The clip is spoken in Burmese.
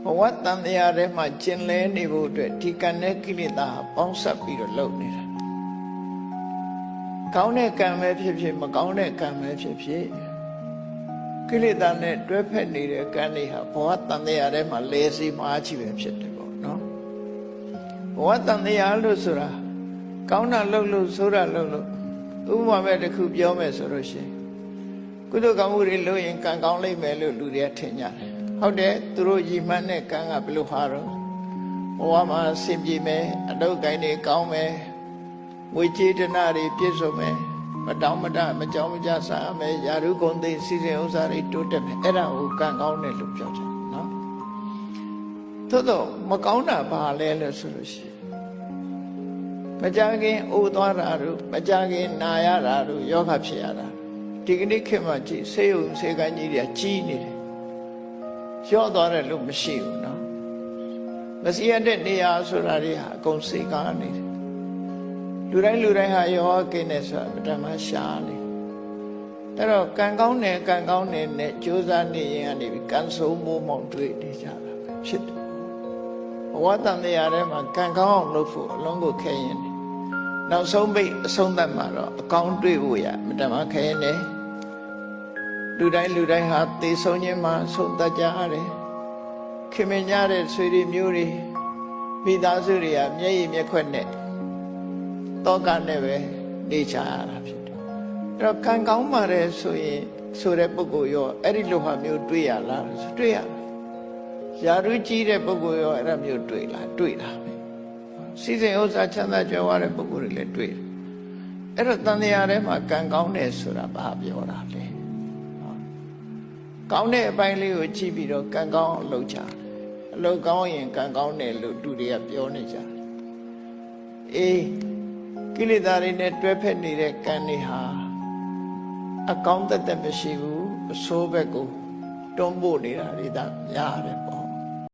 ဘဝတန်တရားထဲမှာကျင်လဲနေဖို့အတွက်ဒီကံနဲ့ကိလေသာပေါင်းစပ်ပြီးတော့လုပ်နေတာကောင်းတဲ့ကံပဲဖြစ်ဖြစ်မကောင်းတဲ့ကံပဲဖြစ်ဖြစ်ကိလေသာနဲ့တွဲဖက်နေတဲ့ကံတွေဟာဘဝတန်တရားထဲမှာလဲစီမှားချပဲဖြစ်တယ်ပေါ့နော်ဘဝတန်တရားလို့ဆိုတာကောင်းတာလုပ်လို့ဆိုးတာလုပ်လို့ဥပမာပဲတစ်ခုပြောမယ်ဆိုလို့ရှိရင်ကုသိုလ်ကောင်းမှုတွေလုပ်ရင်ကံကောင်းလိမ့်မယ်လို့လူတွေကထင်ကြတယ်ဟုတ်တယ်သူတို့ရည်မှန်းတဲ့ကံကဘယ်လိုဟာတော့ဘဝမှာဆင်ပြေမယ်အလုပ်ကိုင်းတွေကောင်းမယ်ငွေကြေးတနာတွေပြည့်စုံမယ်မတောင်းမတမကြောက်မကြစားမယ်ယာရုဂုံသိစီစဉ်ဥစ္စာတွေတိုးတက်မယ်အဲ့ဒါကိုကံကောင်းတယ်လို့ပြောကြတယ်နော်သို့တော့မကောင်းတာဘာလဲလို့ဆိုလို့ရှိရင်မကြခင်အိုးသွားတာတို့မကြခင်နာရတာတို့ယောဂဖြစ်ရတာဒီကနေ့ခေတ်မှာကြည့်ဆေးရုံဆေးကန်းကြီးတွေကကြီးနေတယ်ရော့သွားတယ်လို့မရှိဘူးနော်မစီရတဲ့နေရာဆိုတာတွေဟာအကုန်စေကားနေတယ်လူတိုင်းဟာယောဂကိနေဆိုတာအတ္တမရှားနေအဲ့တော့ကံကောင်းတယ်နဲ့ကြိုးစားနေရင်ကနေပြီးကံဆိုးမိုးမောင်တွေ့နေကြတာပဲဖြစ်တယ်ဘဝတန်တရားထဲမှာကံကောင်းအောင်လုပ်ဖို့အလုံးကိုခဲရင်တယ်နောက်ဆုံးပိတ်အဆုံးသတ်မှာတော့အကောင်းတွေ့ဖို့ရအတ္တမခဲရင်တယ်လူတိုင်းဟာသေဆုံးခြင်းမှာဆုံးတတ်ကြရတယ်ခင်မင်ကြတဲ့ဆွေတွေမျိုးတွေမိသားစုတွေကမျက်ရည်မျက်ခွက်နဲ့တောကနဲ့ပဲနေချရတာဖြစ်တယ်အဲ့တော့ကံကောင်းပါတယ်ဆိုရင်ဆိုတဲ့ပုဂ္ဂိုလ်ရောအဲ့ဒီလိုဟာမျိုးတွေ့ရလားတွေ့ရတယ်ယာရုကြီးတဲ့ပုဂ္ဂိုလ်ရောအဲ့ဒါမျိုးတွေ့လားတွေ့တာပဲစီစဉ်ဥစ္စာချမ်းသာကြွယ်ဝတဲ့ပုဂ္ဂိုလ်တွေလည်းတွေ့တယ်အဲ့တော့တန်တရားထဲမှာကံကောင်းတယ်ဆိုတာဘာပြောတာလဲကောင်းတဲ့အပိုင်းလေးကိုကြည့်ပြီးတော့ကံကောင်းအောင်လုပ်ကြတယ်အလုပ်ကောင်းရင်ကံကောင်းတယ်လို့သူတွေကပြောနေကြတယ်အေးကိလေသာတွေနဲ့တွဲဖက်နေတဲ့ကံတွေဟာအကောင်းသက်သက်မရှိဘူးအဆိုးဘက်ကိုတွန်းပို့နေတာတွေဒါများတယ်ပေါ့